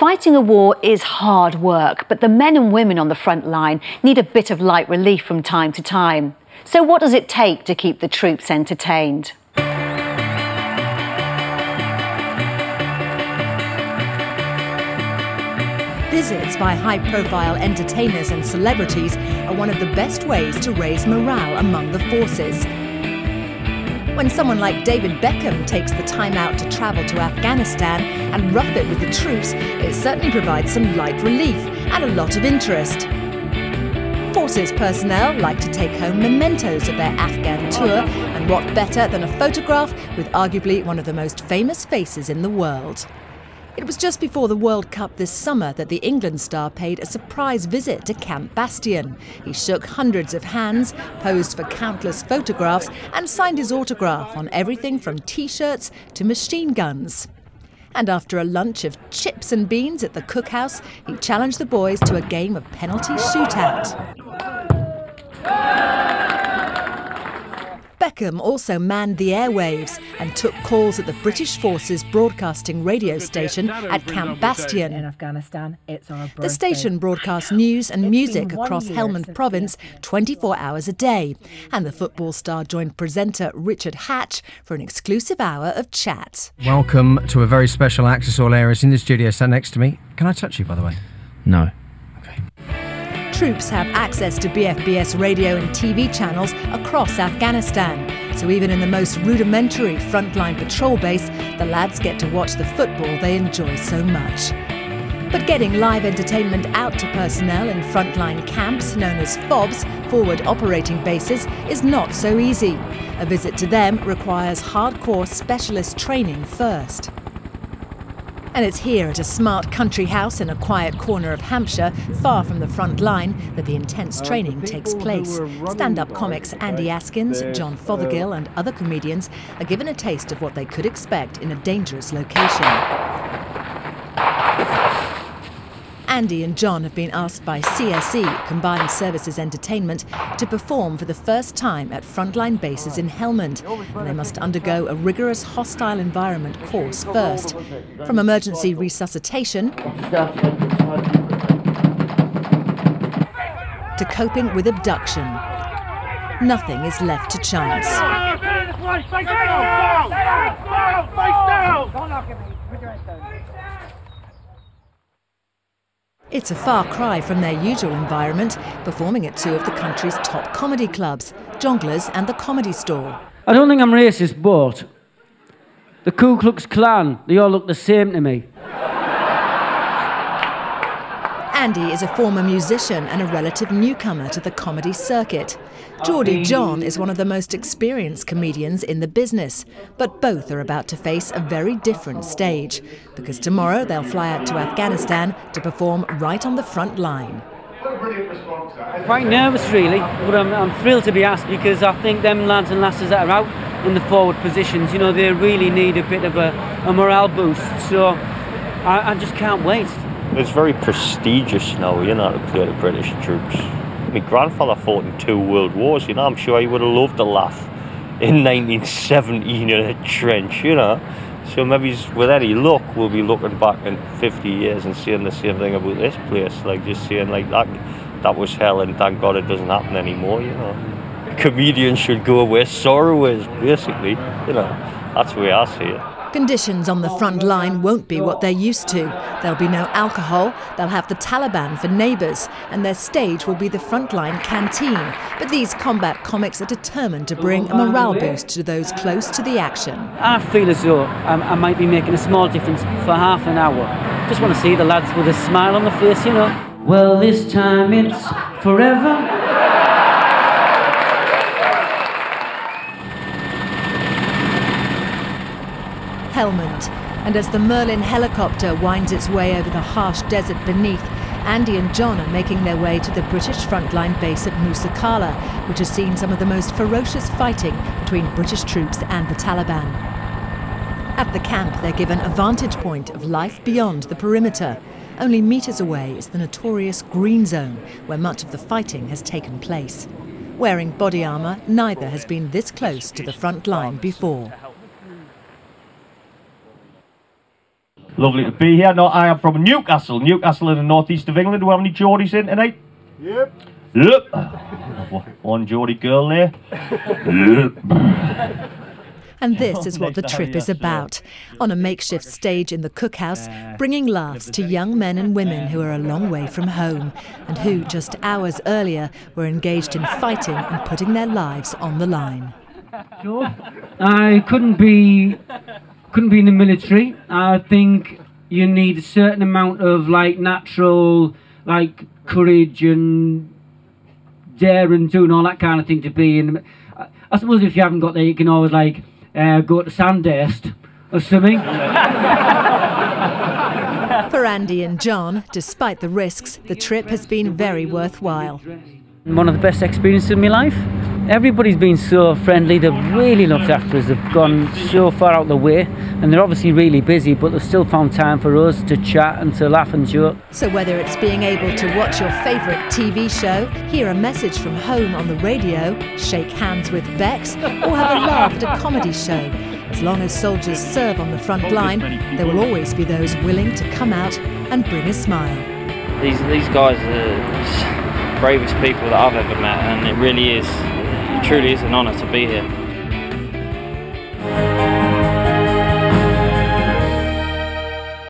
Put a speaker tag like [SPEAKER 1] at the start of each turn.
[SPEAKER 1] Fighting a war is hard work, but the men and women on the front line need a bit of light relief from time to time. So what does it take to keep the troops entertained?
[SPEAKER 2] Visits by high-profile entertainers and celebrities are one of the best ways to raise morale among the forces. When someone like David Beckham takes the time out to travel to Afghanistan and rough it with the troops, it certainly provides some light relief and a lot of interest. Forces personnel like to take home mementos of their Afghan tour, and what better than a photograph with arguably one of the most famous faces in the world. It was just before the World Cup this summer that the England star paid a surprise visit to Camp Bastion. He shook hundreds of hands, posed for countless photographs and signed his autograph on everything from T-shirts to machine guns. And after a lunch of chips and beans at the cookhouse, he challenged the boys to a game of penalty shootout. Beckham also manned the airwaves and took calls at the British Forces broadcasting radio station at Camp Bastion.
[SPEAKER 3] In Afghanistan, it's our birthday.
[SPEAKER 2] The station broadcasts news and music across Helmand Province 24 hours a day. And the football star joined presenter Richard Hatch for an exclusive hour of chat.
[SPEAKER 4] Welcome to a very special Access All Areas in the studio. Sat next to me. Can I touch you, by the way?
[SPEAKER 5] No.
[SPEAKER 2] Troops have access to BFBS radio and TV channels across Afghanistan. So even in the most rudimentary frontline patrol base, the lads get to watch the football they enjoy so much. But getting live entertainment out to personnel in frontline camps, known as FOBs, forward operating bases, is not so easy. A visit to them requires hardcore specialist training first. And it's here at a smart country house in a quiet corner of Hampshire, far from the front line, that the intense training takes place. Stand-up comics Andy Askins, John Fothergill and other comedians are given a taste of what they could expect in a dangerous location. Andy and John have been asked by CSE, Combined Services Entertainment, to perform for the first time at frontline bases in Helmand, and they must undergo a rigorous hostile environment course first. From emergency resuscitation to coping with abduction, nothing is left to chance. It's a far cry from their usual environment, performing at two of the country's top comedy clubs, Jongleurs and the Comedy Store.
[SPEAKER 6] I don't think I'm racist, but the Ku Klux Klan, they all look the same to me.
[SPEAKER 2] Andy is a former musician and a relative newcomer to the comedy circuit. Geordie John is one of the most experienced comedians in the business, but both are about to face a very different stage, because tomorrow they'll fly out to Afghanistan to perform right on the front line.
[SPEAKER 6] Quite nervous really, but I'm thrilled to be asked, because I think them lads and lasses that are out in the forward positions, you know, they really need a bit of a morale boost, so I just can't wait.
[SPEAKER 7] It's very prestigious now, you know, to play the British troops. My grandfather fought in 2 world wars, you know. I'm sure he would have loved to laugh in 1917 in a trench, you know. So maybe with any luck, we'll be looking back in 50 years and saying the same thing about this place, like just saying like that was hell and thank God it doesn't happen anymore, you know. Comedians should go where sorrow is, basically, you know. That's the way I see it.
[SPEAKER 2] Conditions on the front line won't be what they're used to. There'll be no alcohol, they'll have the Taliban for neighbours, and their stage will be the frontline canteen. But these combat comics are determined to bring a morale boost to those close to the action.
[SPEAKER 6] I feel as though I might be making a small difference for half an hour. Just want to see the lads with a smile on the face, you know. Well, this time it's forever.
[SPEAKER 2] Helmand, and as the Merlin helicopter winds its way over the harsh desert beneath, Andy and John are making their way to the British frontline base at Musa Qala, which has seen some of the most ferocious fighting between British troops and the Taliban. At the camp, they're given a vantage point of life beyond the perimeter. Only metres away is the notorious Green Zone, where much of the fighting has taken place. Wearing body armour, neither has been this close to the front line before.
[SPEAKER 5] Lovely to be here. No, I am from Newcastle in the northeast of England. Do we have any Geordies in tonight? Yep. Yep. One Geordie girl there. Yep.
[SPEAKER 2] And this is what the trip is about. On a makeshift stage in the cookhouse, bringing laughs to young men and women who are a long way from home and who, just hours earlier, were engaged in fighting and putting their lives on the line.
[SPEAKER 6] Sure. I couldn't be in the military. I think you need a certain amount of natural courage and dare and do and all that kind of thing to be in. I suppose if you haven't got that, you can always go to Sandhurst or something.
[SPEAKER 2] For Andy and John, despite the risks, the trip has been very worthwhile.
[SPEAKER 6] One of the best experiences of my life. Everybody's been so friendly, they've really looked after us, they've gone so far out the way, and they're obviously really busy, but they've still found time for us to chat and to laugh and joke.
[SPEAKER 2] So whether it's being able to watch your favourite TV show, hear a message from home on the radio, shake hands with Bex, or have a laugh at a comedy show, as long as soldiers serve on the front line, there will always be those willing to come out and bring a smile.
[SPEAKER 8] These guys are the bravest people that I've ever met, and it truly is an honour to be here.